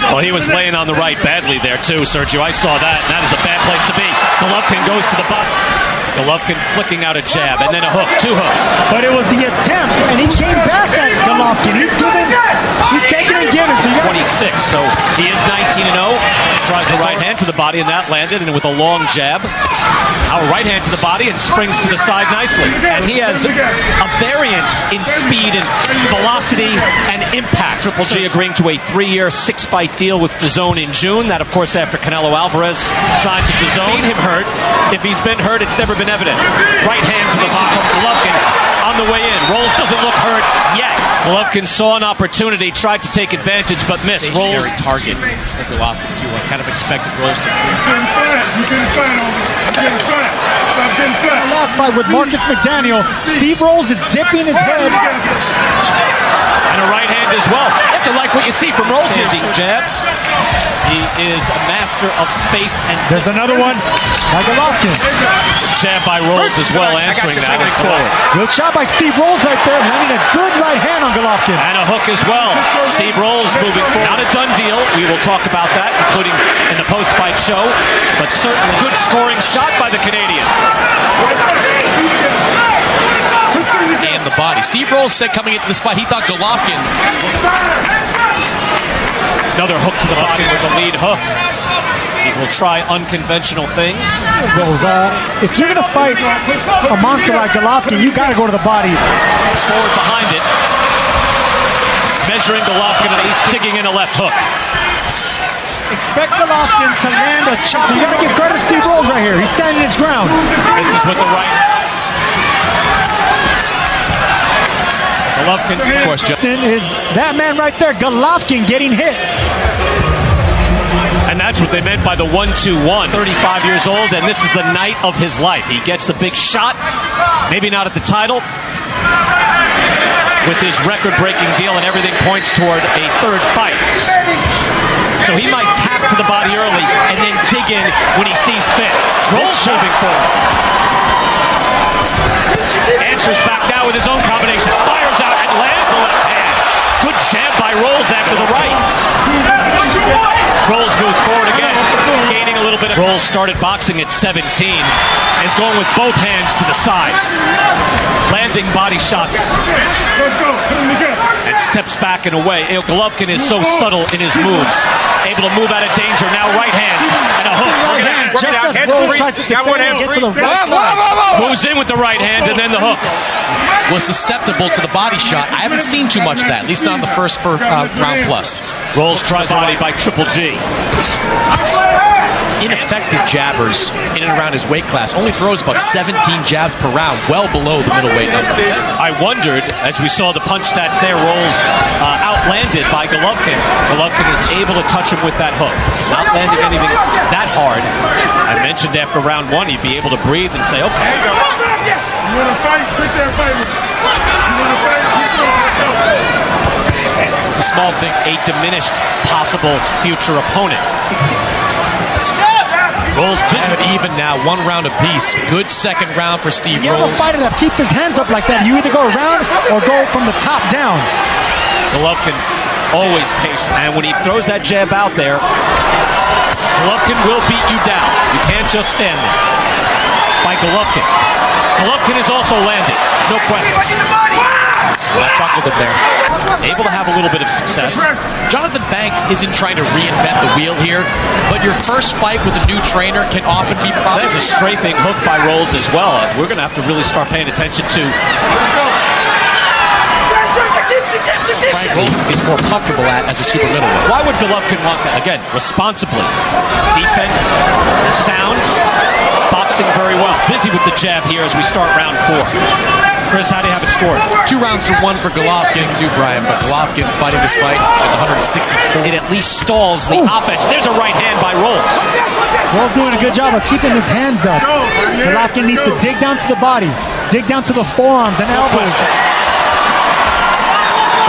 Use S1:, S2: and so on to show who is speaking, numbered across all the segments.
S1: Well, he was laying on the right badly there too, Sergio. I saw that, and that is a bad place to be. Golovkin goes to the bottom. Golovkin flicking out a jab, and then a hook, 2 hooks.
S2: But it was the attempt, and he came back at Golovkin. He's taking and giving. So
S1: 26, so he is 19-0. Tries a right hand to the body, and that landed, and with a long jab. Our right hand to the body and springs to the side nicely. And he has a variance in speed and velocity and impact. Triple G agreeing to a 3-year, 6-fight deal with DAZN in June. That, of course, after Canelo Alvarez signed to DAZN. Seen him hurt. If he's been hurt, it's never been evident. Right hand to the body from Golovkin on the way in. Rolls doesn't look hurt yet. Golovkin saw an opportunity, tried to take advantage, but missed. Rolls target for Golovkin, too. I kind of expected Rolls to
S2: Last fight with Marcus McDaniel, Steve Rolls is dipping his head.
S1: And a right hand as well. You have to like what you see from Rolls here. Being jabbed. He is a master of space and...
S2: There's another one by Golovkin.
S1: Jab by Rolls as well, answering that.
S2: Good shot by Steve Rolls right there, landing a good right hand on Golovkin.
S1: And a hook as well. Steve Rolls moving forward. Not a done deal. We will talk about that, including in the post-fight show. But certainly good scoring shot by the Canadian.
S3: And the body. Steve Rolls said coming into this fight, he thought Golovkin...
S1: Another hook to the body with the lead hook. He will try unconventional things.
S2: If you're going to fight a monster like Golovkin, you got to go to the body.
S1: Forward behind it. Measuring Golovkin, and he's digging in a left hook.
S2: Expect Golovkin to land a chop. So you got to give credit to Steve Rolls right here. He's standing his ground.
S1: This is with the right. Golovkin,
S3: of course,
S2: is that man right there, Golovkin, getting hit.
S1: And that's what they meant by the 1-2-1. 35 years old, and this is the night of his life. He gets the big shot, maybe not at the title, with his record-breaking deal, and everything points toward a 3rd fight. So he might tap to the body early and then dig in when he sees fit. Rolls moving forward. Answers back now with his own combination. Fires out and lands a left hand. Good jab by Rolls after the right. Rolls moves forward again, gaining a little bit of... Rolls started boxing at 17. Is going with both hands to the side. Landing body shots. And steps back and away. Golovkin is so subtle in his moves. Able to move out of danger. Now right hands and a hook. Moves in with the right hand and then the hook.
S3: Was susceptible to the body shot. I haven't seen too much of that, at least not in the first round plus.
S1: Rolls tries body by Triple G.
S3: Ineffective jabbers in and around his weight class. Only throws about 17 jabs per round, well below the middleweight number.
S1: I wondered, as we saw the punch stats there, Rolls outlanded by Golovkin. Golovkin is able to touch him with that hook. Not landing anything that hard. I mentioned after round 1 he'd be able to breathe and say, okay.
S4: You want to fight? Sit there and fight with you. You want to fight?
S1: The small thing, a diminished possible future opponent. Rolls
S3: even now, 1 round apiece. Good second round for Steve
S2: You
S3: Rolls.
S2: have a fighter that keeps his hands up like that. You either go around or go from the top down.
S1: Golovkin always patient. And when he throws that jab out there, Golovkin will beat you down. You can't just stand there. By Golovkin. Golovkin is also landing. There's no question.
S3: That buckled him there.
S1: Able to have a little bit of success.
S3: Jonathan Banks isn't trying to reinvent the wheel here, but your first fight with a new trainer can often be
S1: There's a strafing hook by Rolls as well. We're going to have to really start paying attention to.
S3: Frankly, is more comfortable at as a super middleweight.
S1: Why would Golovkin want that? Again, responsibly. Defense, sound, boxing very well. Busy with the jab here as we start round 4. Chris, how do you have it scored?
S3: 2 rounds to 1 for Golovkin, too, Brian. But Golovkin fighting this fight at 164.
S1: It at least stalls the offense. There's a right hand by Rolls.
S2: Rolls doing a good job of keeping his hands up. Golovkin needs to dig down to the body, dig down to the forearms and elbows.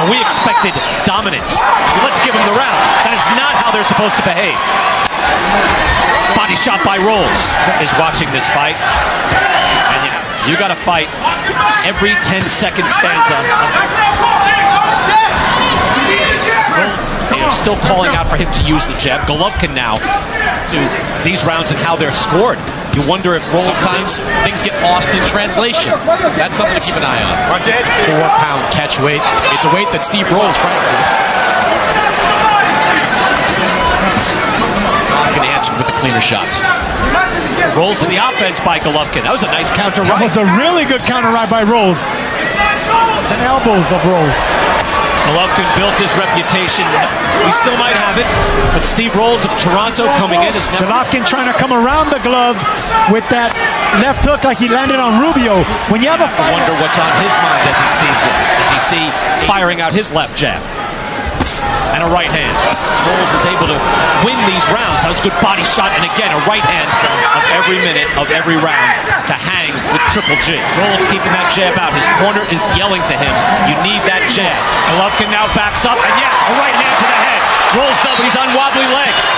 S1: But we expected dominance. Let's give them the round. That is not how they're supposed to behave. Body shot by Rolls is watching this fight. And you got to fight every 10 second stanza. still calling out for him to use the jab. Golovkin now to these rounds and how they're scored. You wonder if Rolls
S3: sometimes things get lost in translation. That's something to keep an eye on. 4-pound catch weight. It's a weight that Steve Rolls, frankly, can answer with the cleaner shots.
S1: Rolls to the offense by Golovkin. That was a nice counter right.
S2: That was a really good counter right by Rolls. The elbows of Rolls.
S1: Golovkin built his reputation. He still might have it, but Steve Rolls of Toronto coming in is never...
S2: Golovkin trying to come around the glove with that left hook like he landed on Rubio. When you have a
S1: I wonder what's on his mind as he sees this. Does he see firing out his left jab? And a right hand. Rolls is able to win these rounds. Has a good body shot, and again, a right hand of every minute of every round to hang with Triple G. Rolls keeping that jab out. His corner is yelling to him, you need that jab. Golovkin now backs up, and yes, a right hand to the head. Rolls does, he's on wobbly legs.